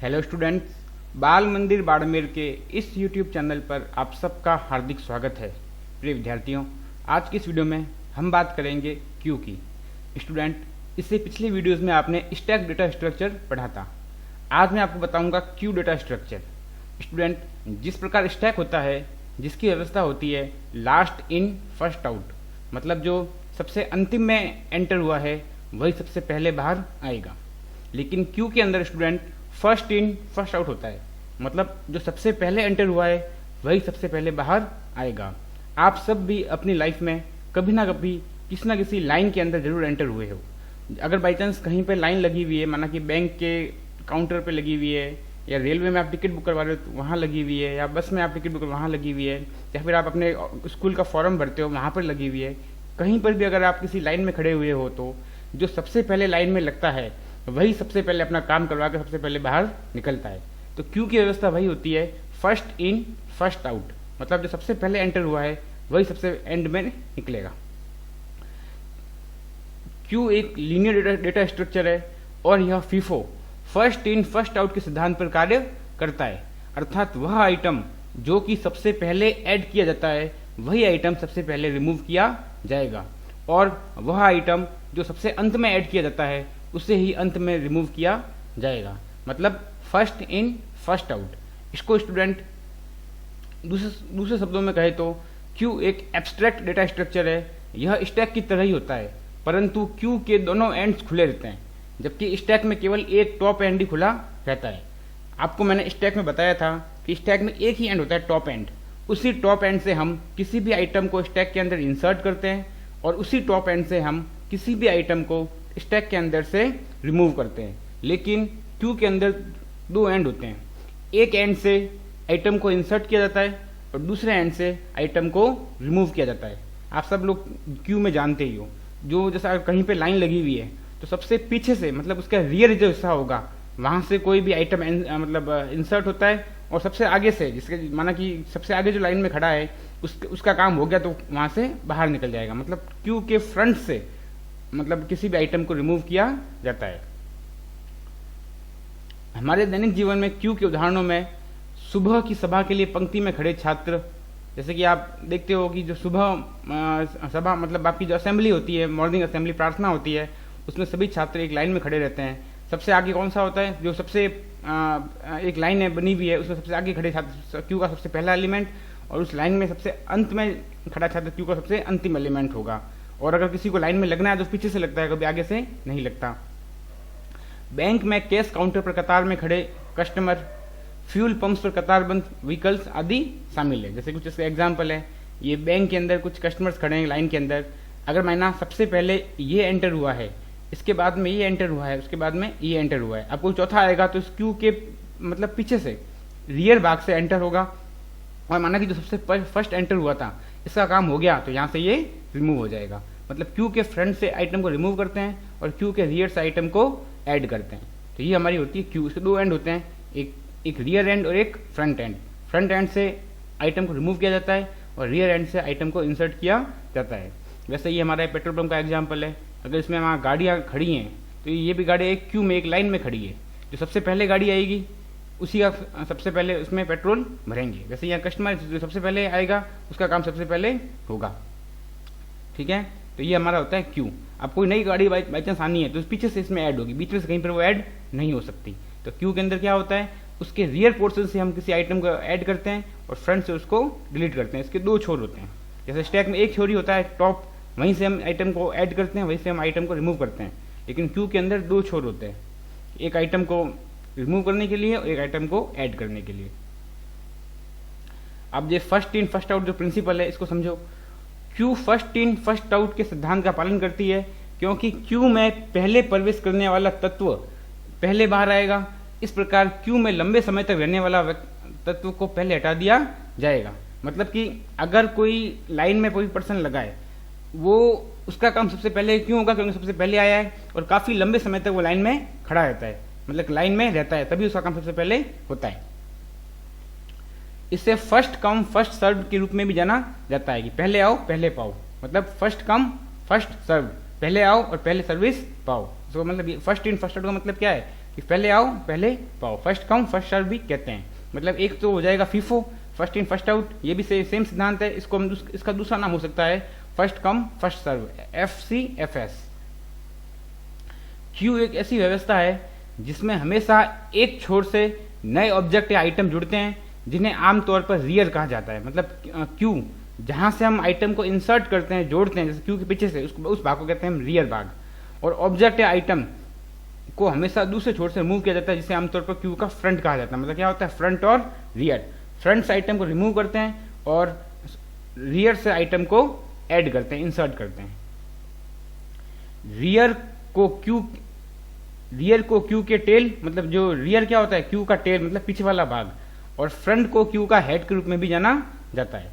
Hello students, बाल मंदिर बाड़मेर के इस यूट्यूब चैनल पर आप सबका हार्दिक स्वागत है। प्रिय विद्यार्थियों, आज की इस वीडियो में हम बात करेंगे क्यू की। स्टूडेंट, इससे पिछले वीडियोस में आपने स्टैक डेटा स्ट्रक्चर पढ़ा था। आज मैं आपको बताऊंगा क्यू डेटा स्ट्रक्चर। स्टूडेंट, जिस प्रकार स्टैक होता है, जिसकी व्यवस्था होती है लास्ट इन फर्स्ट आउट, मतलब जो सबसे अंतिम में एंटर हुआ है वही सबसे पहले बाहर आएगा। लेकिन क्यू के अंदर student first in first out होता है, मतलब जो सबसे पहले एंटर हुआ है वही सबसे पहले बाहर आएगा। आप सब भी अपनी लाइफ में कभी ना कभी किसी ना किसी लाइन के अंदर जरूर एंटर हुए हो। अगर बाई चांस कहीं पे लाइन लगी हुई है, माना कि बैंक के काउंटर पे लगी हुई है, या रेलवे में आप टिकट बुक करवा रहे हो तो वहाँ लगी हुई है, या बस में आप टिकट बुक वहाँ लगी हुई है, या फिर आप अपने स्कूल का फॉर्म भरते हो वहाँ पर लगी हुई है, कहीं पर भी अगर आप किसी लाइन में खड़े हुए हो तो जो सबसे पहले लाइन में लगता है वही सबसे पहले अपना काम करवा के सबसे पहले बाहर निकलता है। तो क्यू की व्यवस्था वही होती है, फर्स्ट इन फर्स्ट आउट, मतलब जो सबसे पहले एंटर हुआ है वही सबसे एंड में निकलेगा। क्यू एक लीनियर डेटा स्ट्रक्चर है और यह FIFO first in first out के सिद्धांत पर कार्य करता है, अर्थात वह आइटम जो कि सबसे पहले ऐड किया जाता है वही आइटम सबसे पहले रिमूव किया जाएगा, और वह आइटम जो सबसे अंत में ऐड किया जाता है उसे ही अंत में रिमूव किया जाएगा, मतलब फर्स्ट इन फर्स्ट आउट। इसको स्टूडेंट दूसरे शब्दों में कहे तो क्यू एक एब्स्ट्रैक्ट डेटा स्ट्रक्चर है। यह स्टैक की तरह ही होता है, परंतु क्यू के दोनों एंड्स खुले रहते हैं, जबकि स्टैक में केवल एक टॉप एंड ही खुला रहता है। आपको मैंने स्टैक में बताया था कि स्टैक में एक ही एंड होता है, टॉप एंड। उसी टॉप एंड से हम किसी भी आइटम को स्टैक के अंदर इंसर्ट करते हैं और उसी टॉप एंड से हम किसी भी आइटम को स्टैक के अंदर से रिमूव करते हैं। लेकिन क्यू के अंदर दो एंड होते हैं, एक एंड से आइटम को इंसर्ट किया जाता है और दूसरे एंड से आइटम को रिमूव किया जाता है। आप सब लोग क्यू में जानते ही हो, जो जैसा कहीं पे लाइन लगी हुई है तो सबसे पीछे से, मतलब उसका रियर जो हिस्सा होगा वहां से कोई भी आइटम मतलब इंसर्ट होता है, और सबसे आगे से, जिसके माना कि सबसे आगे जो लाइन में खड़ा है उसका काम हो गया तो वहां से बाहर निकल जाएगा। मतलब क्यू के फ्रंट से मतलब किसी भी आइटम को रिमूव किया जाता है। हमारे दैनिक जीवन में क्यू के उदाहरणों में सुबह की सभा के लिए पंक्ति में खड़े छात्र, जैसे कि आप देखते हो कि जो सुबह सभा मतलब आपकी जो असेंबली होती है, मॉर्निंग असेंबली प्रार्थना होती है, उसमें सभी छात्र एक लाइन में खड़े रहते हैं। सबसे आगे कौन सा होता है, जो सबसे एक लाइन है बनी हुई है उसमें सबसे आगे खड़े छात्र क्यू का सबसे पहला एलिमेंट, और उस लाइन में सबसे अंत में खड़ा छात्र क्यू का सबसे अंतिम एलिमेंट होगा। और अगर किसी को लाइन में लगना है तो पीछे से लगता है, कभी आगे से नहीं लगता। बैंक में कैश काउंटर पर कतार में खड़े कस्टमर, फ्यूल पंप्स पर कतारबंद व्हीकल्स आदि शामिल है। जैसे कुछ इसका एग्जाम्पल है, ये बैंक के अंदर कुछ कस्टमर्स खड़े हैं लाइन के अंदर। अगर माना सबसे पहले ये एंटर हुआ है, इसके बाद में ये एंटर हुआ है, उसके बाद में ये एंटर हुआ है, अब कोई चौथा आएगा तो इस क्यू के मतलब पीछे से रियर भाग से एंटर होगा। और माना कि जो सबसे फर्स्ट एंटर हुआ था इसका काम हो गया तो यहाँ से ये रिमूव हो जाएगा। मतलब क्यू के फ्रंट से आइटम को रिमूव करते हैं और क्यू के रियर से आइटम को ऐड करते हैं। तो ये हमारी होती है क्यू। इसके दो एंड होते हैं, एक रियर एंड और एक फ्रंट एंड। फ्रंट एंड से आइटम को रिमूव किया जाता है और रियर एंड से आइटम को इंसर्ट किया जाता है। वैसे ये हमारा पेट्रोल पंप का एग्जाम्पल है। अगर इसमें वहाँ गाड़ियाँ खड़ी हैं तो ये भी गाड़ी एक क्यू में एक लाइन में खड़ी है। जो सबसे पहले गाड़ी आएगी उसी का सबसे पहले उसमें पेट्रोल भरेंगे। वैसे यहाँ कस्टमर जो सबसे पहले आएगा उसका काम सबसे पहले होगा। ठीक है, तो ये हमारा होता है क्यू। अब कोई नई गाड़ी बाई चांस आनी है तो पीछे से इसमें ऐड होगी, बीच में से कहीं पर वो ऐड नहीं हो सकती। तो क्यू के अंदर क्या होता है, उसके रियर पोर्शन से हम किसी आइटम को ऐड करते हैं और फ्रंट से उसको डिलीट करते हैं। इसके दो छोर होते हैं। जैसे स्टैक में एक छोर ही होता है टॉप, वहीं से हम आइटम को ऐड करते हैं, वहीं से हम आइटम को रिमूव करते हैं। लेकिन क्यू के अंदर दो छोर होते हैं, एक आइटम को रिमूव करने के लिए और एक आइटम को ऐड करने के लिए। अब ये फर्स्ट इन फर्स्ट आउट जो प्रिंसिपल है इसको समझो। Q first in first out के सिद्धांत का पालन करती है, क्योंकि क्यू में पहले प्रवेश करने वाला तत्व पहले बाहर आएगा। इस प्रकार क्यू में लंबे समय तक रहने वाला तत्व को पहले हटा दिया जाएगा। मतलब कि अगर कोई लाइन में कोई पर्सन लगा है, वो उसका काम सबसे पहले क्यों होगा, क्योंकि सबसे पहले आया है और काफी लंबे समय तक वो लाइन में खड़ा रहता है, मतलब लाइन में रहता है, तभी उसका काम सबसे पहले होता है। इसे फर्स्ट कम फर्स्ट सर्व के रूप में भी जाना जाता है कि पहले आओ पहले पाओ, मतलब फर्स्ट कम फर्स्ट सर्व, पहले आओ और पहले सर्विस पाओ। तो मतलब फर्स्ट इन फर्स्ट आउट का मतलब क्या है, कि पहले आओ पहले पाओ, फर्स्ट कम फर्स्ट सर्व भी कहते हैं। मतलब एक तो हो जाएगा FIFO, first in first out, ये भी सेम सिद्धांत है। इसको हम इसका दूसरा नाम हो सकता है first come first serve, FCFS। Queue एक ऐसी व्यवस्था है जिसमें हमेशा एक छोर से नए ऑब्जेक्ट या आइटम जुड़ते हैं जिन्हें आमतौर पर रियर कहा जाता है। मतलब क्यू जहां से हम आइटम को इंसर्ट करते हैं, जोड़ते हैं, जैसे क्यू के पीछे से उस भाग को कहते हैं हम रियर भाग। और ऑब्जेक्ट या आइटम को हमेशा दूसरे छोर से रिमूव किया जाता है जिसे आमतौर पर क्यू का फ्रंट कहा जाता है। मतलब क्या होता है, फ्रंट और रियर। फ्रंट से आइटम को रिमूव करते हैं और रियर से आइटम को ऐड करते हैं, इंसर्ट करते हैं। रियर को क्यू के टेल, मतलब जो रियर क्या होता है, क्यू का टेल मतलब पीछे वाला भाग, और फ्रंट को क्यू का हेड के रूप में भी जाना जाता है।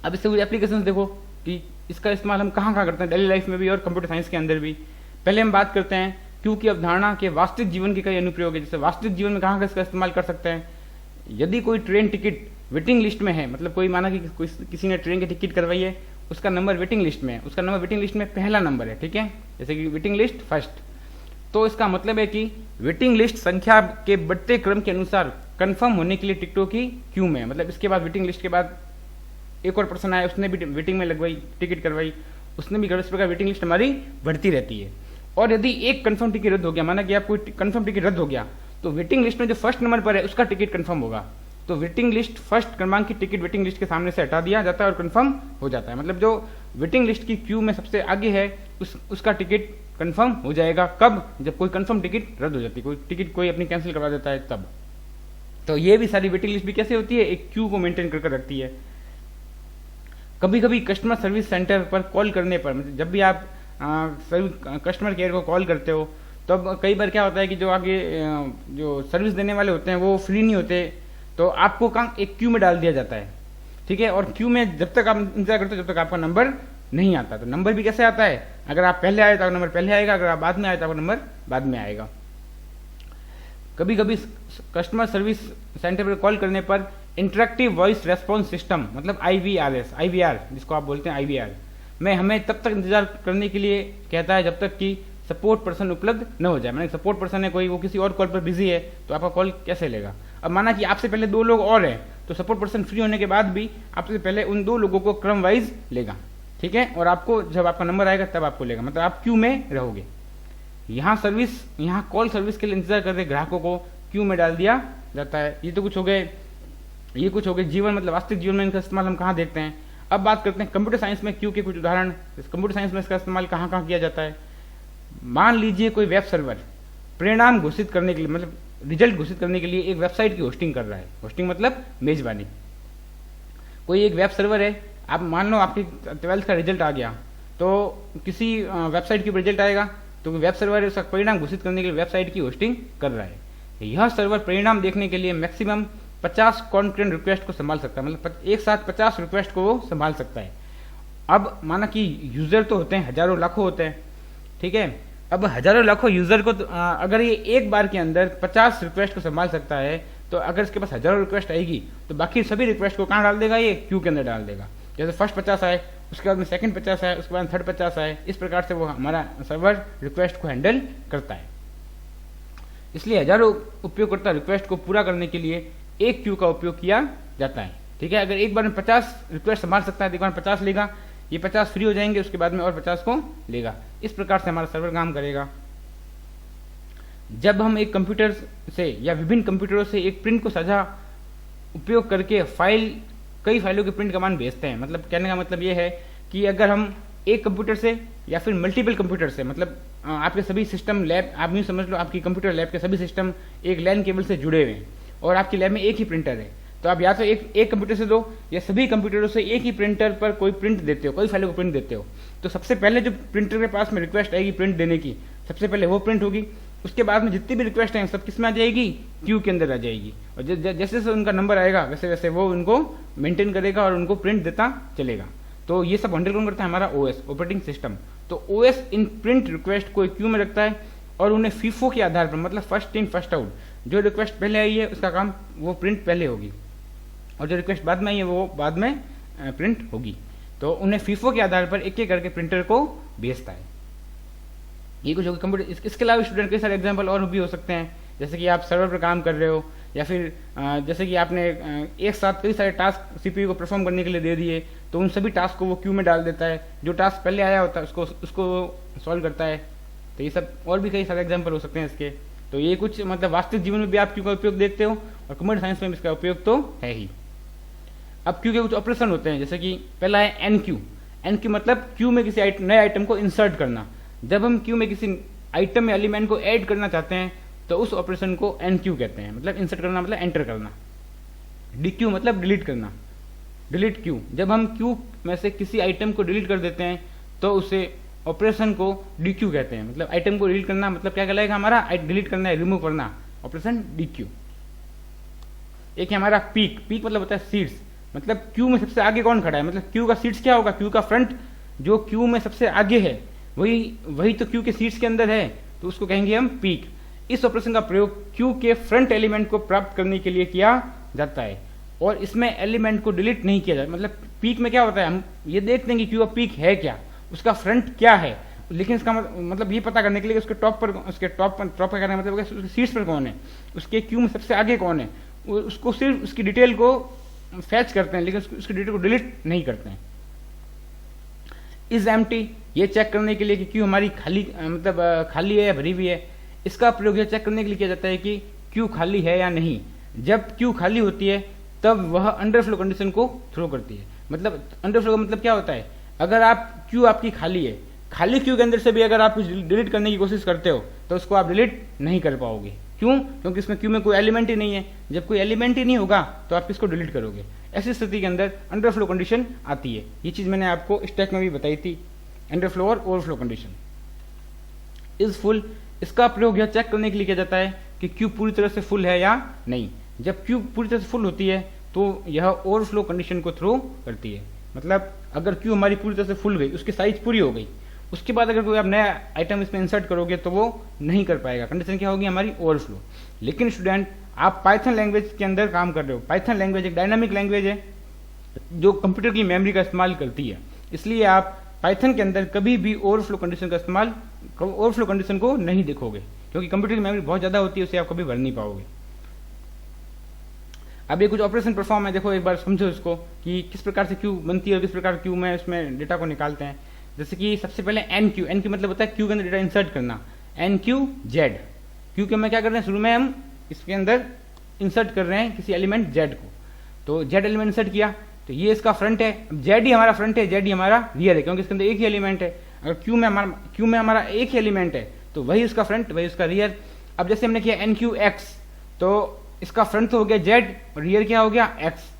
अब इससे कुछ एप्लीकेशन देखो कि इसका इस्तेमाल हम कहाँ कहाँ करते हैं डेली लाइफ में भी और कंप्यूटर साइंस के अंदर भी। पहले हम बात करते हैं क्यू की अवधारणा के वास्तविक जीवन के कई अनुप्रयोग है। जैसे वास्तविक जीवन में कहाँ कहाँ इसका इस्तेमाल कर सकते हैं। यदि कोई ट्रेन टिकट वेटिंग लिस्ट में है, मतलब कोई माना कि किसी ने ट्रेन की टिकट करवाई है, उसका नंबर वेटिंग लिस्ट में है, उसका नंबर वेटिंग लिस्ट में पहला नंबर है, ठीक है, जैसे कि वेटिंग लिस्ट फर्स्ट। तो इसका मतलब है कि वेटिंग लिस्ट संख्या के बढ़ते क्रम के अनुसार कंफर्म होने के लिए टिकटों की क्यू में, मतलब इसके बाद वेटिंग लिस्ट के बाद एक और पर्सन आया, उसने भी वेटिंग में लगवाई, टिकट करवाई, उसने भी, इस प्रकार वेटिंग लिस्ट हमारी बढ़ती रहती है। और यदि एक कंफर्म टिकट रद्द हो गया, माना कि आप कोई कंफर्म टिकट रद्द हो गया, तो वेटिंग लिस्ट में जो फर्स्ट नंबर पर है उसका टिकट कंफर्म होगा। तो वेटिंग लिस्ट फर्स्ट क्रमांक की टिकट वेटिंग लिस्ट के सामने से हटा दिया जाता है और कंफर्म हो जाता है। मतलब जो वेटिंग लिस्ट की क्यू में सबसे आगे है उसका टिकट कंफर्म हो जाएगा। कब? जब कोई कंफर्म टिकट रद्द हो जाती है, कोई टिकट कोई अपनी कैंसिल करवा देता है तब। तो ये भी सारी वेटिंग लिस्ट भी कैसे होती है, एक क्यू को मेंटेन करके रखती है। कभी कभी कस्टमर सर्विस सेंटर पर कॉल करने पर, मतलब जब भी आप कस्टमर केयर को कॉल करते हो, तब कई बार क्या होता है कि जो आगे जो सर्विस देने वाले होते हैं वो फ्री नहीं होते, तो आपको कहाँ एक क्यू में डाल दिया जाता है, ठीक है। और क्यू में जब तक आप इंतजार करते हो जब तक आपका नंबर नहीं आता। तो नंबर भी कैसे आता है, अगर आप पहले आए तो आपका नंबर पहले आएगा, अगर आप बाद में आए तो आपका नंबर बाद में आएगा। कभी कभी कस्टमर सर्विस सेंटर पर कॉल करने पर इंटरेक्टिव वॉइस रेस्पॉन्स सिस्टम, मतलब IVR जिसको आप बोलते हैं IVR में हमें तब तक इंतजार करने के लिए कहता है जब तक कि सपोर्ट पर्सन उपलब्ध न हो जाए। मैंने सपोर्ट पर्सन है कोई, वो किसी और कॉल पर बिजी है, तो आपका कॉल कैसे लेगा। अब माना कि आपसे पहले 2 लोग और हैं, तो सपोर्ट पर्सन फ्री होने के बाद भी आपसे पहले उन 2 लोगों को क्रम वाइज लेगा, ठीक है, और आपको जब आपका नंबर आएगा तब आपको लेगा, मतलब आप क्यू में रहोगे। यहाँ कॉल सर्विस के लिए इंतजार कर रहे ग्राहकों को क्यू में डाल दिया जाता है। ये कुछ हो गए जीवन, मतलब वास्तविक जीवन में इनका इस्तेमाल हम कहाँ देखते हैं। अब बात करते हैं कंप्यूटर साइंस में क्यू के कुछ उदाहरण। कंप्यूटर साइंस में इसका इस्तेमाल कहाँ कहाँ किया जाता है। मान लीजिए कोई वेब सर्वर परिणाम घोषित करने के लिए, मतलब रिजल्ट घोषित करने के लिए एक वेबसाइट की होस्टिंग कर रहा है। होस्टिंग मतलब मेजबानी। कोई एक वेब सर्वर है, आप मान लो आपकी 12th का रिजल्ट आ गया, तो किसी वेबसाइट की रिजल्ट आएगा, तो वेब सर्वर है उसका परिणाम घोषित करने के लिए वेबसाइट की होस्टिंग कर रहा है। यह सर्वर परिणाम देखने के लिए मैक्सिमम 50 कॉन्करेंट रिक्वेस्ट को संभाल सकता है, मतलब एक साथ 50 रिक्वेस्ट को वो संभाल सकता है। अब माना कि यूजर तो होते हैं हजारों लाखों होते हैं, ठीक है। अब हजारों लाखों यूजर को अगर ये एक बार के अंदर 50 रिक्वेस्ट को संभाल सकता है, तो अगर इसके पास हजारों रिक्वेस्ट आएगी तो बाकी सभी रिक्वेस्ट को कहाँ डाल देगा, ये क्यू के अंदर डाल देगा। जैसे फर्स्ट 50 आए, उसके बाद में सेकंड 50 आए, उसके बाद थर्ड 50 आए, इस प्रकार से वो हमारा सर्वर रिक्वेस्ट को हैंडल करता है। इसलिए हजारों उपयोगकर्ता रिक्वेस्ट को पूरा करने के लिए एक क्यू का उपयोग किया जाता है, ठीक है। अगर एक बार में 50 रिक्वेस्ट संभाल सकता है तो एक बार में 50 लेगा, ये 50 फ्री हो जाएंगे, उसके बाद में और 50 को लेगा। इस प्रकार से हमारा सर्वर काम करेगा। जब हम एक कंप्यूटर से या विभिन्न कंप्यूटरों से एक प्रिंट को साझा उपयोग करके कई फाइलों के प्रिंट कमांड भेजते हैं, मतलब कहने का मतलब ये है कि अगर हम एक कंप्यूटर से या फिर मल्टीपल कंप्यूटर से, मतलब आपके सभी सिस्टम लैब, आप यूँ समझ लो आपकी कंप्यूटर लैब के सभी सिस्टम एक लैन केबल से जुड़े हुए हैं और आपकी लैब में एक ही प्रिंटर है, तो आप या तो एक कंप्यूटर से दो या सभी कंप्यूटरों से एक ही प्रिंटर पर कोई प्रिंट देते हो, कोई फाइलों को प्रिंट देते हो, तो सबसे पहले जो प्रिंटर के पास में रिक्वेस्ट आएगी प्रिंट देने की, सबसे पहले वो प्रिंट होगी। उसके बाद में जितनी भी रिक्वेस्ट आएंगी सब किस में आ जाएगी, क्यू के अंदर आ जाएगी। और जैसे जैसे उनका नंबर आएगा वैसे वैसे वो उनको मेंटेन करेगा और उनको प्रिंट देता चलेगा। तो ये सब हैंडल कौन करता है, हमारा ओएस, ऑपरेटिंग सिस्टम। तो ओएस इन प्रिंट रिक्वेस्ट को क्यू में रखता है और उन्हें फीफो के आधार पर, मतलब फर्स्ट इन फर्स्ट आउट, जो रिक्वेस्ट पहले आई है उसका काम वो प्रिंट पहले होगी और जो रिक्वेस्ट बाद में आई है वो बाद में प्रिंट होगी। तो उन्हें फीफो के आधार पर एक एक करके प्रिंटर को भेजता है। ये कुछ होगा कंप्यूटर। इसके अलावा स्टूडेंट कई सारे एग्जाम्पल और भी हो सकते हैं, जैसे कि आप सर्वर पर काम कर रहे हो, या फिर जैसे कि आपने एक साथ कई सारे टास्क सीपीयू को परफॉर्म करने के लिए दे दिए, तो उन सभी टास्क को वो क्यू में डाल देता है, जो टास्क पहले आया होता है उसको सॉल्व करता है। तो ये सब और भी कई सारे एग्जाम्पल हो सकते हैं इसके। तो ये कुछ मतलब वास्तविक जीवन में भी आप क्यू का उपयोग देखते हो, और कंप्यूटर साइंस में भी इसका उपयोग तो है ही। अब क्यू के कुछ ऑपरेशन होते हैं, जैसे कि पहला है एन क्यू। एन क्यू मतलब क्यू में किसी नए आइटम को इंसर्ट करना। जब हम क्यू में किसी आइटम या एलिमेंट को ऐड करना चाहते हैं तो उस ऑपरेशन को एन क्यू कहते हैं, मतलब इंसर्ट करना मतलब एंटर करना। डी क्यू मतलब डिलीट करना, डिलीट क्यू। जब हम क्यू में से किसी आइटम को डिलीट कर देते हैं तो उसे ऑपरेशन को डी क्यू कहते हैं, मतलब आइटम को डिलीट करना मतलब क्या कहलाएगा हमारा, डिलीट करना है, रिमूव करना, ऑपरेशन डी क्यू। एक है हमारा पीक। पीक मतलब होता है सीड्स, मतलब क्यू में सबसे आगे कौन खड़ा है, मतलब क्यू का सीड्स क्या होगा, क्यू का फ्रंट जो क्यू में सबसे आगे है वही तो क्यू के सीड्स के अंदर है, तो उसको कहेंगे हम पीक। इस ऑपरेशन का प्रयोग क्यू के फ्रंट एलिमेंट को प्राप्त करने के लिए किया जाता है, और इसमें एलिमेंट को डिलीट नहीं किया जाता। मतलब पीक में क्या होता है, हम ये देखते हैं कि क्यू का पीक है क्या, उसका फ्रंट क्या है, लेकिन इसका मतलब ये पता करने के लिए उसके टॉप का करना मतलब उसके सीट्स पर कौन है, उसके क्यू में सबसे आगे कौन है, उसको सिर्फ उसकी डिटेल को फैच करते हैं, लेकिन उसकी डिटेल को डिलीट नहीं करते हैं। इज एम्प्टी, ये चेक करने के लिए कि क्यू हमारी खाली मतलब खाली है या भरी हुई है। इसका प्रयोग यह चेक करने के लिए किया जाता है कि क्यू खाली है या नहीं। जब क्यू खाली होती है तब वह अंडरफ्लो कंडीशन को थ्रो करती है। मतलब अंडरफ्लो का मतलब क्या होता है, अगर आप क्यू आपकी खाली है, खाली क्यू के अंदर से भी अगर आप कुछ डिलीट करने की कोशिश करते हो तो उसको आप डिलीट नहीं कर पाओगे। क्यों? क्योंकि इसमें क्यू में कोई एलिमेंट ही नहीं है। जब कोई एलिमेंट ही नहीं होगा तो आप किसको डिलीट करोगे। ऐसी स्थिति के अंदर अंडरफ्लो कंडीशन आती है। ये चीज मैंने आपको स्टैक में भी बताई थी, अंडरफ्लो और ओवरफ्लो कंडीशन। इज फुल, इसका प्रयोग यह चेक करने के लिए किया जाता है कि क्यू पूरी तरह से फुल है या नहीं। जब क्यू पूरी तरह से फुल होती है तो यह ओवरफ्लो कंडीशन को थ्रो करती है। मतलब अगर क्यू हमारी पूरी तरह से फुल गई, उसकी साइज पूरी हो गई, उसके बाद अगर कोई आप नया आइटम इसमें इंसर्ट करोगे तो वो नहीं कर पाएगा। कंडीशन क्या होगी हमारी, ओवरफ्लो। लेकिन स्टूडेंट आप पाइथन लैंग्वेज के अंदर काम कर रहे हो। पाइथन लैंग्वेज एक डायनामिक लैंग्वेज है जो कंप्यूटर की मेमोरी का इस्तेमाल करती है, इसलिए आप पाइथन के अंदर कभी भी ओवरफ्लो कंडीशन का इस्तेमाल, ओवरफ्लो कंडीशन को नहीं देखोगे, क्योंकि कंप्यूटर की मेमोरी बहुत ज्यादा होती है, उसे आप कभी भर नहीं पाओगे। अब ये कुछ ऑपरेशन परफॉर्म है, देखो एक बार समझो इसको कि किस प्रकार से क्यू बनती है और किस प्रकार क्यू में इसमें डेटा को निकालते हैं। जैसे कि सबसे पहले एन क्यू। एन क्यू मतलब होता है क्यू के अंदर डेटा इंसर्ट करना। एन क्यू जेड, क्यू के में क्या कर रहे हैं, शुरू में हम इसके अंदर इंसर्ट कर रहे हैं किसी एलिमेंट जेड को, तो जेड एलिमेंट इंसर्ट किया तो ये इसका फ्रंट है। अब जेड ही हमारा फ्रंट है, जेड ही हमारा रियर है, क्योंकि इसके अंदर एक ही एलिमेंट है। अगर क्यू में हमारा एक ही एलिमेंट है तो वही इसका फ्रंट, वही उसका रियर। अब जैसे हमने किया एन क्यू एक्स, तो इसका फ्रंट तो हो गया जेड और रियर क्या हो गया एक्स।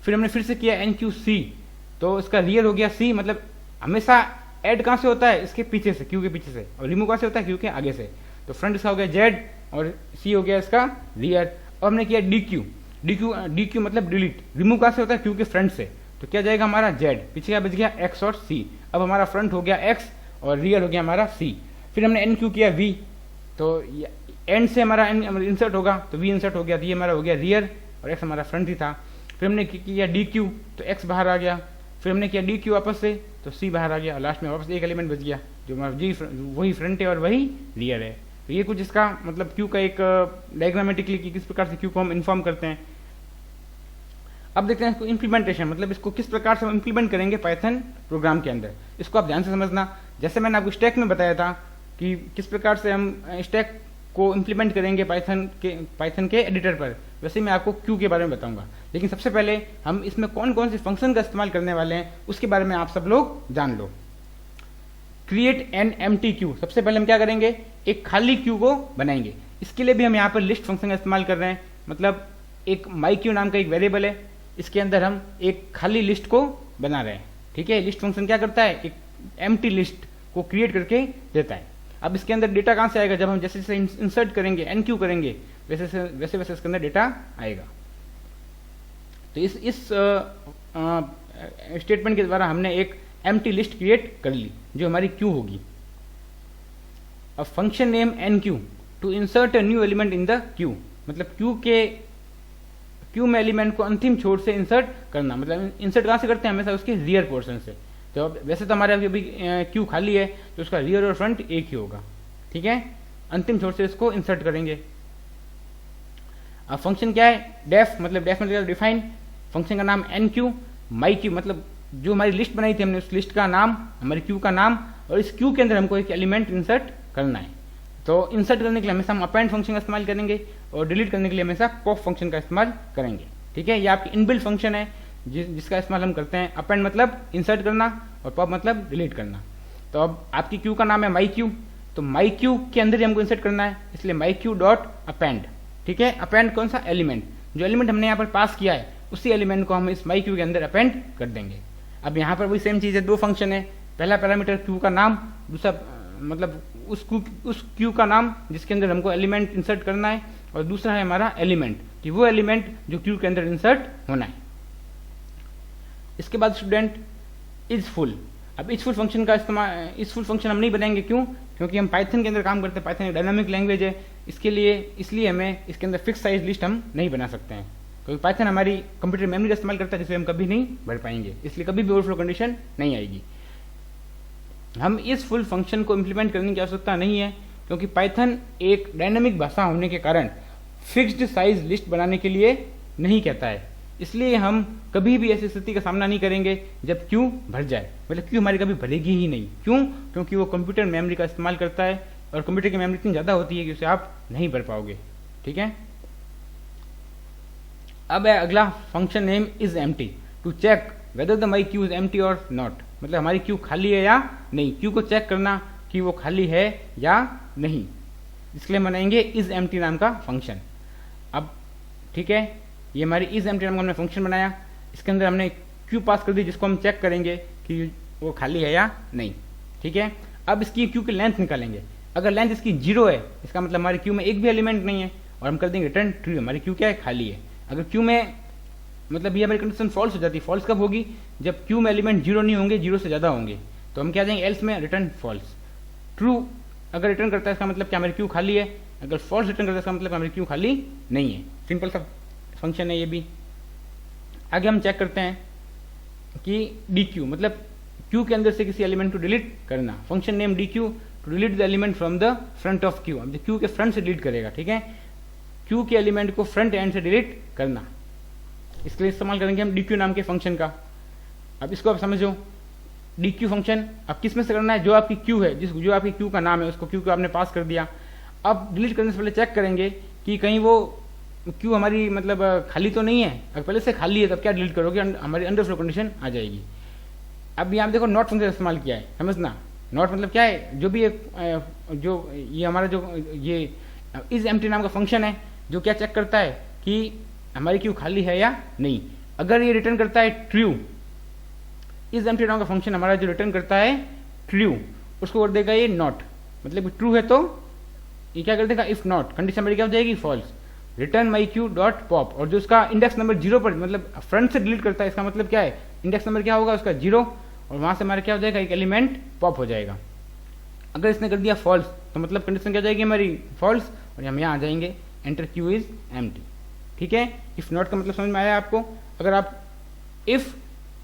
फिर हमने फिर से किया एन क्यू सी, तो इसका रियर हो गया सी। मतलब हमेशा ऐड कहां से होता है, इसके पीछे से, क्यू के पीछे से, और रिमूव कहां से होता है, क्यू के आगे से। तो फ्रंट इसका हो गया जेड और सी हो गया इसका रियर। और हमने किया डी क्यू। डी क्यू मतलब डिलीट, रिमूव कहां से होता है, क्यू के फ्रंट से, तो क्या जाएगा हमारा जेड, पीछे क्या बच गया एक्स और सी। अब हमारा फ्रंट हो गया एक्स और रियर हो गया हमारा सी। फिर हमने एन क्यू किया वी, तो एंड से हमारा एन इंसर्ट होगा तो वी इंसर्ट हो गया, तो ये हमारा हो गया रियर और एक्स हमारा फ्रंट ही था। फिर हमने किया डी क्यू, तो एक्स बाहर आ गया। फिर हमने किया डी क्यू वापस से, तो सी बाहर आ गया, और लास्ट में वापस एक एलिमेंट बच गया जो हमारा जी, वही फ्रंट है और वही रियर है। तो ये कुछ इसका मतलब क्यू का एक डायग्रामेटिकली कि किस प्रकार से क्यू को हम इन्फॉर्म करते हैं। अब देखते हैं इसको इम्प्लीमेंटेशन, मतलब इसको किस प्रकार से हम इम्प्लीमेंट करेंगे पाइथन प्रोग्राम के अंदर। इसको आप ध्यान से समझना। जैसे मैंने आपको स्टैक में बताया था कि किस प्रकार से हम स्टैक को इम्प्लीमेंट करेंगे पाइथन के एडिटर पर, वैसे मैं आपको क्यू के बारे में बताऊंगा। लेकिन सबसे पहले हम इसमें कौन कौन से फंक्शन का इस्तेमाल करने वाले हैं उसके बारे में आप सब लोग जान लो। क्रिएट एन एम्प्टी क्यू, सबसे पहले हम क्या करेंगे, एक खाली क्यू को बनाएंगे। इसके लिए भी हम यहाँ पर लिस्ट फंक्शन का इस्तेमाल कर रहे हैं। मतलब एक माई क्यू नाम का एक वेरिएबल है, इसके अंदर हम एक खाली लिस्ट को बना रहे हैं। ठीक है, लिस्ट फंक्शन क्या करता है, एक एम्प्टी लिस्ट को क्रिएट करके देता है। अब इसके अंदर डेटा कहां से आएगा, जब हम जैसे जैसे इंसर्ट करेंगे, एन क्यू करेंगे, वैसे वैसे इसके अंदर डेटा आएगा। तो इस स्टेटमेंट के द्वारा हमने एक एम्प्टी लिस्ट क्रिएट कर ली जो हमारी क्यू होगी। अब function name enqueue to insert a new element in the queue, मतलब क्यू में एलिमेंट को अंतिम छोर से इंसर्ट करना। मतलब इंसर्ट कहां से करते हैं, हमेशा उसके रियर पोर्शन से। तो वैसे तो हमारे अभी क्यू खाली है तो उसका रियर और फ्रंट एक ही होगा। ठीक है, अंतिम छोर से इसको इंसर्ट करेंगे। अब फंक्शन क्या है, डेफ मतलब डिफाइन, फंक्शन का नाम एन क्यू, माई क्यू मतलब जो हमारी लिस्ट बनाई थी हमने उस लिस्ट का नाम, हमारी क्यू का नाम, और इस क्यू के अंदर हमको एक एलिमेंट इंसर्ट करना है। तो इंसर्ट करने के लिए हमेशा हम अपेंड फंक्शन का इस्तेमाल करेंगे और डिलीट करने के लिए हमेशा पॉप फंक्शन का इस्तेमाल करेंगे। ठीक है, ये आपकी इनबिल्ट फंक्शन है जिसका इस्तेमाल हम करते हैं। अपेंड मतलब इंसर्ट करना और पॉप मतलब डिलीट करना। तो अब आपकी क्यू का नाम है माई क्यू, तो माई क्यू के अंदर ही हमको इंसर्ट करना है, इसलिए माई क्यू डॉट अपेंड। ठीक है, अपेंड कौन सा एलिमेंट, जो एलिमेंट हमने यहाँ पर पास किया है उसी एलिमेंट को हम इस माई क्यू के अंदर अपेंड कर देंगे। अब यहाँ पर वही सेम चीज़ है, दो फंक्शन है, पहला पैरामीटर क्यू का नाम, दूसरा मतलब उस क्यू का नाम जिसके अंदर हमको एलिमेंट इंसर्ट करना है, और दूसरा है हमारा एलिमेंट कि वो एलिमेंट जो क्यू के अंदर इंसर्ट होना है। इसके बाद स्टूडेंट इज फुल। अब इज फुल फंक्शन का इस्तेमाल, इज फुल फंक्शन हम नहीं बनाएंगे, क्यों, क्योंकि हम पाइथन के अंदर काम करते हैं, पाइथन एक डायनामिक लैंग्वेज है, इसलिए हमें इसके अंदर फिक्स साइज लिस्ट हम नहीं बना सकते हैं, क्योंकि पाइथन हमारी कंप्यूटर मेमोरी का इस्तेमाल करता है जिसमें हम कभी नहीं भर पाएंगे, इसलिए कभी भी ओवरफ्लो कंडीशन नहीं आएगी। हम इस फुल फंक्शन को इम्प्लीमेंट करने की आवश्यकता नहीं है, क्योंकि पाइथन एक डायनामिक भाषा होने के कारण फिक्स्ड साइज लिस्ट बनाने के लिए नहीं कहता है, इसलिए हम कभी भी ऐसी स्थिति का सामना नहीं करेंगे जब क्यू भर जाए, मतलब क्यू हमारी कभी भरेगी ही नहीं। क्यों, क्योंकि वो कंप्यूटर मेमोरी का इस्तेमाल करता है और कंप्यूटर की मेमोरी इतनी ज़्यादा होती है कि उसे आप नहीं भर पाओगे। ठीक है, अब है अगला function name is empty to check whether the my queue is empty और नॉट, मतलब हमारी क्यू खाली है या नहीं, क्यू को चेक करना कि वो खाली है या नहीं, इसके लिए बनाएंगे इज एम्प्टी नाम का फंक्शन। अब ठीक है, ये हमारी इज एम्प्टी नाम का हमने फंक्शन बनाया, इसके अंदर हमने क्यू पास कर दी जिसको हम चेक करेंगे कि वो खाली है या नहीं। ठीक है, अब इसकी क्यू की लेंथ निकालेंगे, अगर लेंथ इसकी 0 है इसका मतलब हमारी क्यू में एक भी एलिमेंट नहीं है, और हम कर देंगे रिटर्न ट्रू, हमारी क्यू क्या है, खाली है। अगर क्यू में मतलब ये हमारी कंडीशन फॉल्स हो जाती है, फॉल्स कब होगी, जब क्यू में एलिमेंट 0 नहीं होंगे, 0 से ज़्यादा होंगे, तो हम क्या देंगे एल्स में रिटर्न फॉल्स। ट्रू अगर रिटर्न करता है इसका मतलब क्या हमारी क्यू खाली है, अगर फॉल्स रिटर्न करता है इसका मतलब हमारी क्यू खाली नहीं है। सिंपल सा फंक्शन है ये भी। आगे हम चेक करते हैं कि डी क्यू मतलब क्यू के अंदर से किसी एलिमेंट को डिलीट करना, function name dequeue to delete the element from the front of queue. अब क्यू के फ्रंट से डिलीट करेगा, ठीक है, क्यू के एलिमेंट को फ्रंट एंड से डिलीट करना, इसके लिए इस्तेमाल करेंगे हम डी क्यू नाम के फंक्शन का। अब इसको आप समझो, डी क्यू फंक्शन अब किस में से करना है, जो आपकी क्यू है, जो आपकी क्यू का नाम है उसको क्यू को आपने पास कर दिया। अब डिलीट करने से पहले चेक करेंगे कि कहीं वो क्यू हमारी मतलब खाली तो नहीं है, अगर पहले से खाली है तब क्या डिलीट करोगे, हमारी अंडरफ्लो कंडीशन आ जाएगी। अब यहाँ देखो नॉट फंक्शन इस्तेमाल किया है, समझना नॉट मतलब क्या है, जो भी जो ये हमारा जो ये इज एम्प्टी नाम का फंक्शन है जो क्या चेक करता है कि हमारी क्यू खाली है या नहीं। अगर ये रिटर्न करता है ट्रू, इज एम्प्टी नाम का फंक्शन हमारा जो रिटर्न करता है ट्रू, उसको कर देगा ये नॉट, मतलब ट्रू है तो ये क्या कर देगा इफ नॉट, कंडीशन मेरी क्या हो जाएगी false, return my queue dot pop. और जो उसका इंडेक्स नंबर 0 पर मतलब फ्रंट से डिलीट करता है, इसका मतलब क्या है, इंडेक्स नंबर क्या होगा उसका 0, और वहां से हमारा क्या हो जाएगा एक एलिमेंट पॉप हो जाएगा। अगर इसने कर दिया फॉल्स तो मतलब कंडीशन क्या जाएगी हमारी फॉल्स, और हम यहाँ आ जाएंगे एंटर क्यू इज एम्प्टी। ठीक है, इफ नॉट का मतलब समझ में आया आपको। अगर आप इफ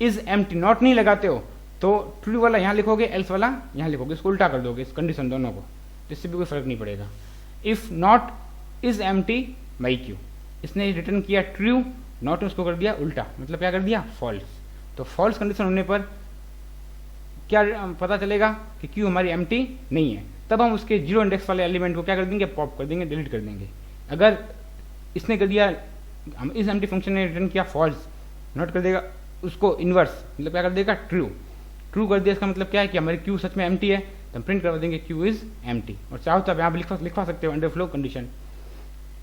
इज एम्प्टी नॉट नहीं लगाते हो तो ट्रू वाला यहाँ लिखोगे, एल्स वाला यहाँ लिखोगे, इसको उल्टा कर दोगे इस कंडीशन दोनों को, जिससे भी कोई फर्क नहीं पड़ेगा। If not is empty my Q, इसने रिटर्न किया ट्रू, नॉट ने उसको कर दिया उल्टा, मतलब क्या कर दिया फॉल्स। तो फॉल्स कंडीशन होने पर क्या पता चलेगा कि क्यू हमारी एम्प्टी नहीं है, तब हम उसके 0 इंडेक्स वाले एलिमेंट को क्या कर देंगे पॉप कर देंगे, डिलीट कर देंगे। अगर इसने कर दिया, हम इस एम्प्टी फंक्शन ने रिटर्न किया फॉल्स, नॉट कर देगा उसको इनवर्स, मतलब क्या कर देगा ट्रू, ट्रू कर दिया इसका मतलब क्या है कि हमारी क्यू सच में एम्प्टी है, तो हम प्रिंट करवा देंगे क्यू इज एम्प्टी। और चाहो तो आप यहाँ लिखवा सकते हो underflow condition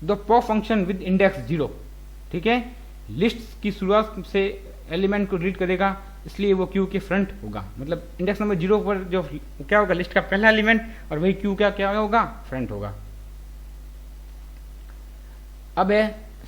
the pop function with index 0। ठीक है, लिस्ट की शुरुआत से एलिमेंट को डिलीट करेगा, इसलिए वो क्यू के फ्रंट होगा, मतलब इंडेक्स नंबर 0 पर जो क्या होगा लिस्ट का पहला एलिमेंट, और वही क्यू का क्या होगा फ्रंट होगा। अब है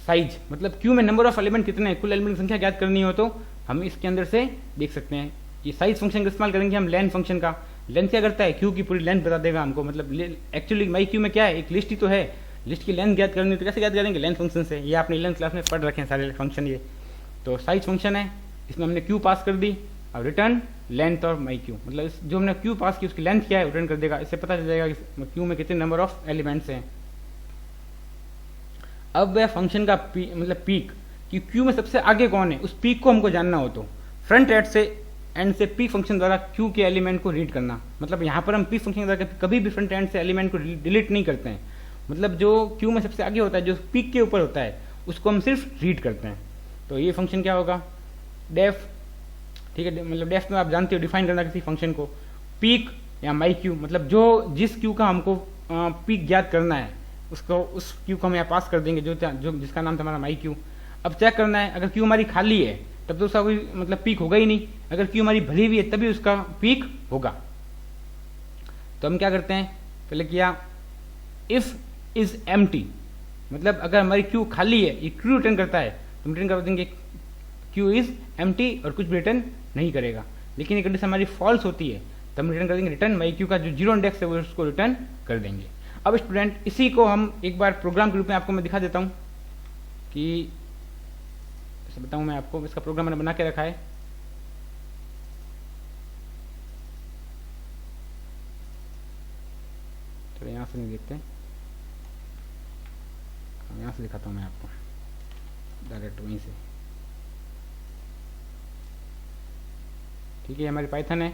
साइज, मतलब क्यू में नंबर ऑफ एलिमेंट कितने हैं, कुल एलिमेंट की संख्या ज्ञात करनी हो तो हम इसके अंदर से देख सकते हैं। ये साइज फंक्शन का इस्तेमाल करेंगे हम लेंथ फंक्शन का। लेंथ क्या करता है, क्यू की पूरी लेंथ बता देगा हमको, मतलब एक्चुअली माई क्यू में क्या है एक लिस्ट ही तो है, लिस्ट की लेंथ ज्ञात करनी तो कैसे ज्ञात करेंगे लेंथ फंक्शन से, ये आपने लेंथ क्लास में पढ़ रखे हैं सारे फंक्शन। ये तो साइज फंक्शन है, इसमें हमने क्यू पास कर दी, अब रिटर्न लेंथ और माई क्यू, मतलब जो हमने क्यू पास की उसकी लेंथ क्या है रिटर्न कर देगा। इससे पता चल जाएगा कि क्यू में कितने नंबर ऑफ एलिमेंट्स हैं। अब वह फंक्शन का मतलब पीक कि क्यू में सबसे आगे कौन है, उस पीक को हमको जानना हो तो फ्रंट एंड से पीक फंक्शन द्वारा क्यू के एलिमेंट को रीड करना। मतलब यहाँ पर हम पीक फंक्शन द्वारा कभी भी फ्रंट एंड से एलिमेंट को डिलीट नहीं करते हैं। मतलब जो क्यू में सबसे आगे होता है, जो पीक के ऊपर होता है, उसको हम सिर्फ रीड करते हैं। तो ये फंक्शन क्या होगा, डेफ, ठीक है। मतलब डेफ में आप जानते हो डिफाइन करना किसी फंक्शन को, पीक या माई क्यू, मतलब जो जिस क्यू का हमको पीक ज्ञात करना है उसको, उस क्यू को हम यहाँ पास कर देंगे जो जिसका नाम था हमारा माई क्यू। अब चेक करना है, अगर क्यू हमारी खाली है तब तो उसका कोई मतलब पीक होगा ही नहीं, अगर क्यू हमारी भरी हुई है तभी उसका पीक होगा। तो हम क्या करते हैं, पहले किया इफ इज एम्प्टी, मतलब अगर हमारी क्यू खाली है, ये क्यू रिटर्न करता है तो हम रिटर्न कर देंगे क्यू इज एम्प्टी और कुछ भी रिटर्न नहीं करेगा। लेकिन ये कंडीशन हमारी फॉल्स होती है तो हम रिटर्न कर देंगे रिटर्न माई क्यू का जो जीरो इंडेक्स है वो उसको रिटर्न कर देंगे। अब स्टूडेंट इसी को हम एक बार प्रोग्राम के रूप में आपको मैं दिखा देता हूँ कि बताऊं मैं आपको, इसका प्रोग्राम मैंने बना के रखा है। चलो यहाँ से नहीं देखते, यहाँ से दिखाता हूँ मैं आपको डायरेक्ट वहीं से। ठीक है, हमारी पाइथन है,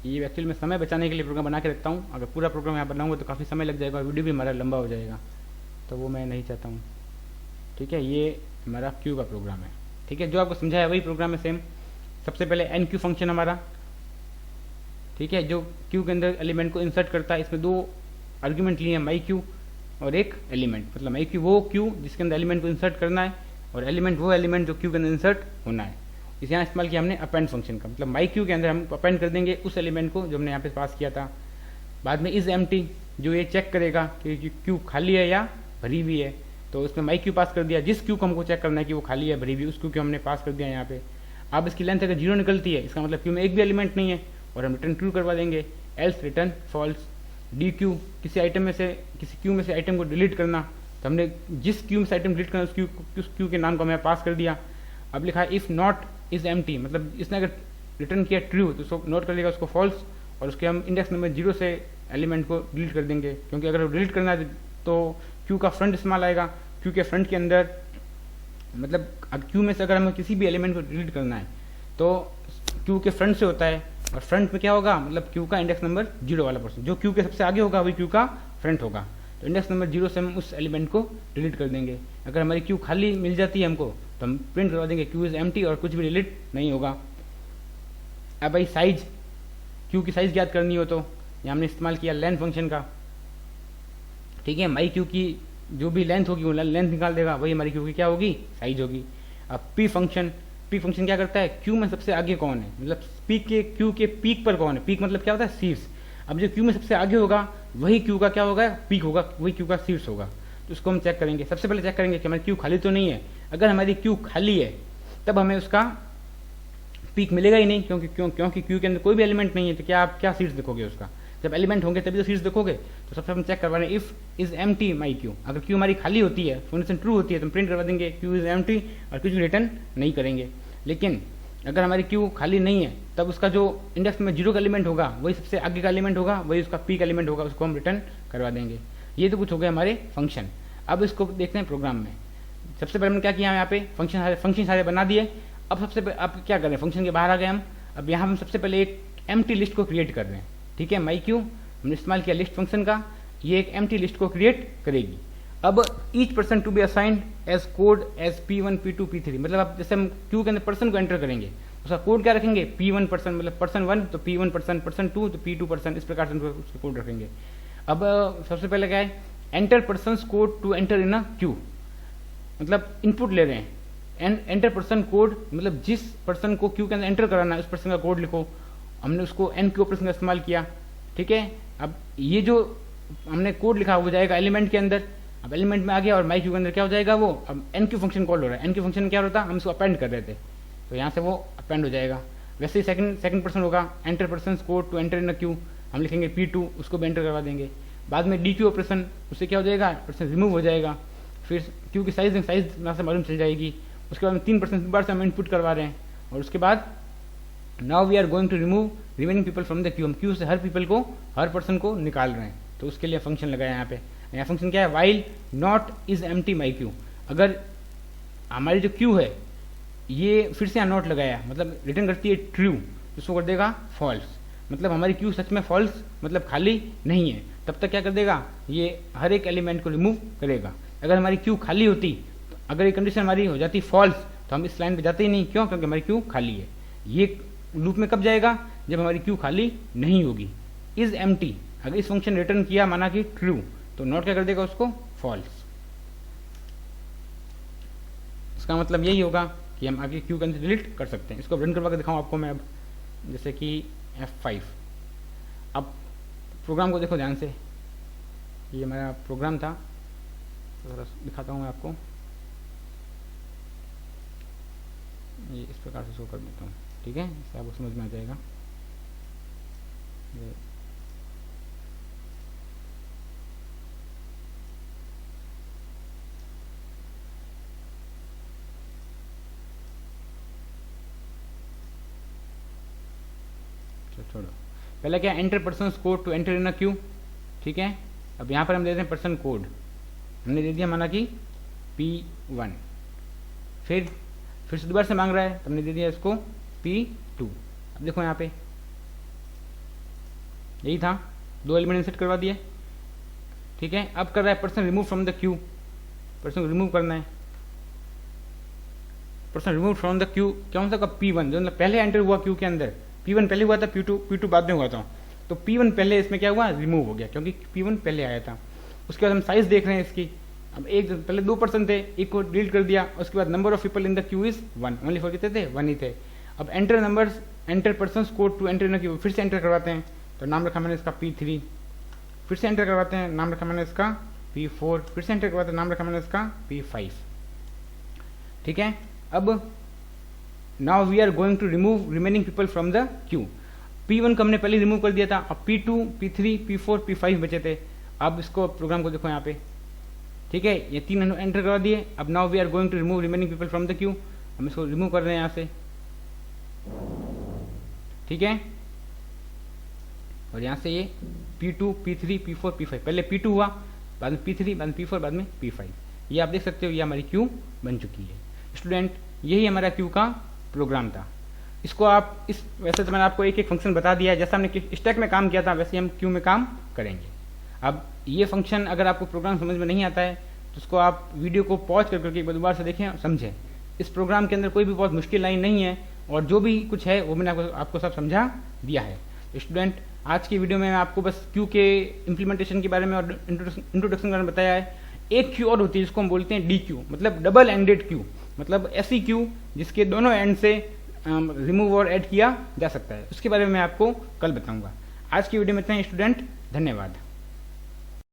ये एक्चुअली मैं समय बचाने के लिए प्रोग्राम बना के रखता हूँ। अगर पूरा प्रोग्राम यहाँ बनाऊंगा तो काफ़ी समय लग जाएगा और वीडियो भी हमारा लंबा हो जाएगा, तो वो मैं नहीं चाहता हूँ। ठीक है, ये हमारा क्यू का प्रोग्राम है। ठीक है, जो आपको समझाया वही प्रोग्राम है सेम। सबसे पहले एन क्यू फंक्शन हमारा, ठीक है, जो क्यू के अंदर एलिमेंट को इंसर्ट करता है। इसमें दो आर्ग्यूमेंट लिए हैं, माई क्यू और एक एलिमेंट। मतलब माई क्यू वो क्यू जिसके अंदर एलिमेंट को इंसर्ट करना है और एलिमेंट वो एलिमेंट जो क्यू के अंदर इंसर्ट होना है। इसे यहाँ इस्तेमाल किया हमने अपेंड फंक्शन का, मतलब माई क्यू के अंदर हम अपेंड कर देंगे उस एलिमेंट को जो हमने यहाँ पे पास किया था। बाद में इज एम्प्टी, जो ये चेक करेगा कि क्यू खाली है या भरी हुई है, तो उसमें माई क्यू पास कर दिया। जिस क्यू को हमको चेक करना है कि वो खाली है भरी हुई, उस क्यू को हमने पास कर दिया यहाँ पे। अब इसकी लेंथ अगर जीरो निकलती है इसका मतलब क्यू में एक भी एलिमेंट नहीं है और हम रिटर्न ट्रू करवा देंगे, else return false. Dequeue, किसी आइटम में से किसी क्यू में से आइटम को डिलीट करना, तो हमने जिस क्यू में से आइटम डिलीट करना उस क्यू के नाम को हमें पास कर दिया। अब लिखा है इफ नॉट इज एम्प्टी, मतलब इसने अगर रिटर्न किया ट्रू तो उसको नोट कर देगा उसको फॉल्स और उसके हम इंडेक्स नंबर जीरो से एलिमेंट को डिलीट कर देंगे, क्योंकि अगर डिलीट करना है तो क्यू का फ्रंट इस्तेमाल आएगा। क्यू के फ्रंट के अंदर मतलब अब क्यू में से अगर हमें किसी भी एलिमेंट को डिलीट करना है तो क्यू के फ्रंट से होता है, और फ्रंट में क्या होगा, मतलब क्यू का इंडेक्स नंबर जीरो वाला पर्सन, जो क्यू के सबसे आगे होगा वही क्यू का फ्रंट होगा। तो इंडेक्स नंबर जीरो से हम उस एलिमेंट को डिलीट कर देंगे। अगर हमारी क्यू खाली मिल जाती है हमको तो हम प्रिंट करवा देंगे क्यू इज एम्प्टी और कुछ भी डिलीट नहीं होगा। अब भाई साइज, क्यू की साइज ज्ञात करनी हो तो यहाँ हमने इस्तेमाल किया लेंथ फंक्शन का। ठीक है, माई क्यू की जो भी लेंथ होगी वो लेंथ निकाल देगा, वही हमारी क्यू की क्या होगी, साइज होगी। अब पी फंक्शन क्या करता है, क्यू में सबसे आगे कौन है, मतलब पीक के क्यू के पीक पर कौन है। पीक मतलब क्या होता है, शीर्ष। अब जो क्यू में सबसे आगे होगा वही क्यू का क्या होगा, पीक होगा, वही क्यू का शीर्ष होगा। तो उसको हम चेक करेंगे। सबसे पहले चेक करेंगे कि हमारी क्यू खाली तो नहीं है। अगर हमारी क्यू खाली है तब हमें उसका पीक मिलेगा ही नहीं, क्योंकि क्यू के अंदर कोई भी एलिमेंट नहीं है, तो क्या आप क्या शीर्ष देखोगे उसका। जब एलिमेंट होंगे तभी तो शीर्ष देखोगे। तो सबसे हम चेक करवा रहे हैं if is empty my Q. अगर क्यू हमारी खाली होती है, कंडीशन ट्रू होती है, तो हम प्रिंट करवा देंगे क्यू इज एम्प्टी और कुछ भी रिटर्न नहीं करेंगे। लेकिन अगर हमारी क्यू खाली नहीं है तब उसका जो इंडेक्स में जीरो का एलिमेंट होगा वही सबसे आगे का एलिमेंट होगा, वही उसका पीक एलिमेंट होगा, उसको हम रिटर्न करवा देंगे। ये तो कुछ हो गए हमारे फंक्शन। अब इसको देखते हैं प्रोग्राम में। सबसे पहले हमने क्या किया, यहाँ पे फंक्शन सारे बना दिए। अब अब क्या कर रहे हैं, फंक्शन के बाहर आ गए हम। अब यहाँ हम सबसे पहले एक एम्प्टी लिस्ट को क्रिएट कर रहे हैं। ठीक है, माई क्यू हमने इस्तेमाल किया लिस्ट फंक्शन का, ये एक एम्प्टी लिस्ट को क्रिएट करेगी। अब each person to be assigned as code as P1 P2 P3, मतलब अब जैसे हम क्यू के अंदर पर्सन को एंटर करेंगे उसका कोड क्या रखेंगे, P1 पर्सन, मतलब पर्सन 1 तो P1 पर्सन, पर्सन 2 तो P2 पर्सन, इस प्रकार से उसका कोड रखेंगे। अब सबसे पहले क्या है, enter person code to enter in a queue, मतलब इनपुट ले रहे हैं। एंटर पर्सन कोड मतलब जिस पर्सन को क्यू के अंदर एंटर कराना है उस पर्सन का कोड लिखो। हमने उसको एन क्यू ऑपरेशन का इस्तेमाल किया। ठीक है, अब ये जो हमने कोड लिखा वो जाएगा एलिमेंट के अंदर। अब एलिमेंट में आ गया और माई क्यू के अंदर क्या हो जाएगा, वो अब एन क्यू फंक्शन कॉल हो रहा है। एन क्यू फंक्शन क्या होता है, हम इसको अपेंड कर रहे थे तो यहाँ से वो अपेंड हो जाएगा। वैसे ही सेकंड पर्सन होगा, enter person code to enter in a queue, हम लिखेंगे P2, उसको भी एंटर करवा देंगे। बाद में डी क्यू ऑपरेशन, उससे क्या हो जाएगा, पर्सन रिमूव हो जाएगा। फिर क्यू की साइज यहाँ से मालूम चल जाएगी। उसके बाद में 3% बार से हम इनपुट करवा रहे हैं और उसके बाद now we are going to remove remaining people from the queue, हम क्यू से हर पर्सन को निकाल रहे हैं, तो उसके लिए फंक्शन लगाया यहाँ पे। यहाँ फंक्शन क्या है, while not is empty my Q, अगर हमारी जो क्यू है ये फिर से यहाँ नॉट लगाया मतलब रिटर्न करती है ट्रू, उसको कर देगा फॉल्स, मतलब हमारी क्यू सच में फॉल्स मतलब खाली नहीं है, तब तक क्या कर देगा, ये हर एक एलिमेंट को रिमूव करेगा। अगर हमारी क्यू खाली होती, तो अगर ये कंडीशन हमारी हो जाती फॉल्स, तो हम इस लाइन पे जाते ही नहीं, क्यों, क्योंकि हमारी क्यू खाली है। ये लूप में कब जाएगा, जब हमारी क्यू खाली नहीं होगी। इज एम्प्टी, अगर इस फंक्शन रिटर्न किया माना कि ट्रू, तो नॉट क्या कर देगा उसको, फॉल्स। इसका मतलब यही होगा कि हम आगे क्यू कैसे डिलीट कर सकते हैं। इसको रन करवा के दिखाऊं आपको मैं अब, जैसे कि F5। अब प्रोग्राम को देखो ध्यान से, ये हमारा प्रोग्राम था, थोड़ा दिखाता हूँ मैं आपको, ये इस प्रकार से शो कर देता हूँ, ठीक है, इससे आपको समझ में आ जाएगा। छोड़ो, पहले क्या, enter person code to enter in a queue, ठीक है। अब यहाँ पर हम दे देते हैं पर्सन कोड, हमने दे दिया माना कि P1, फिर से दोबारा से मांग रहा है, तो हमने दे दिया इसको P2। अब देखो यहाँ पे यही था, 2 एलिमेंट इंसर्ट करवा दिए, ठीक है। अब कर रहा है person remove from the Q, person को रिमूव करना है, person remove from the Q कौन सा, का P1, जो मतलब पहले एंटर हुआ क्यू के अंदर, P1 पहले हुआ था, P2 बाद में हुआ था, तो P1 पहले इसमें क्या हुआ, रिमूव हो गया, क्योंकि P1 पहले आया था। उसके बाद हम साइज देख रहे हैं इसकी, अब एक पहले 2 पर्सन थे, एक को डिलीट कर दिया, उसके बाद number of people in the queue is 1, only for कितने थे, 1 ही थे। अब enter numbers, enter person code to enter in the queue, फिर से एंटर करवाते हैं, तो नाम रखा मैंने इसका P3, फिर से एंटर करवाते हैं, नाम रखा मैंने इसका P4, फिर से एंटर करवाते हैं, नाम रखा मैंने इसका P5, ठीक है। अब now we are going to remove remaining people from the queue, P1 को हमने पहले रिमूव कर दिया था, अब P2, P3, P4, P5 बचे थे। अब इसको प्रोग्राम को देखो यहाँ पे, ठीक है, ये 3 एंटर करवा दिए। अब now we are going to remove remaining people from the queue, हम इसको रिमूव कर रहे हैं यहाँ से, ठीक है। और यहाँ से ये P2, P3, P4, P5, पहले P2 हुआ, बाद में P3, बाद में P4, बाद में P5, ये आप देख सकते हो, ये हमारी क्यू बन चुकी है। स्टूडेंट, यही हमारा क्यू का प्रोग्राम था। इसको आप इस वैसे तो मैंने आपको एक एक फंक्शन बता दिया है, जैसा हमने स्टैक में काम किया था वैसे हम क्यू में काम करेंगे। अब ये फंक्शन अगर आपको प्रोग्राम समझ में नहीं आता है, तो उसको आप वीडियो को पॉज करके एक बार दोबारा से देखें और समझें। इस प्रोग्राम के अंदर कोई भी बहुत मुश्किल लाइन नहीं है, और जो भी कुछ है वो मैंने आपको सब समझा दिया है। स्टूडेंट, आज की वीडियो में आपको बस क्यू के इम्प्लीमेंटेशन के बारे में और इंट्रोडक्शन के बारे में बताया है। एक क्यू और होती है जिसको हम बोलते हैं DQ, मतलब डबल एंडेड क्यू, मतलब ऐसी क्यू जिसके दोनों एंड से रिमूव और ऐड किया जा सकता है। उसके बारे में मैं आपको कल बताऊंगा। आज की वीडियो में इतना ही स्टूडेंट, धन्यवाद।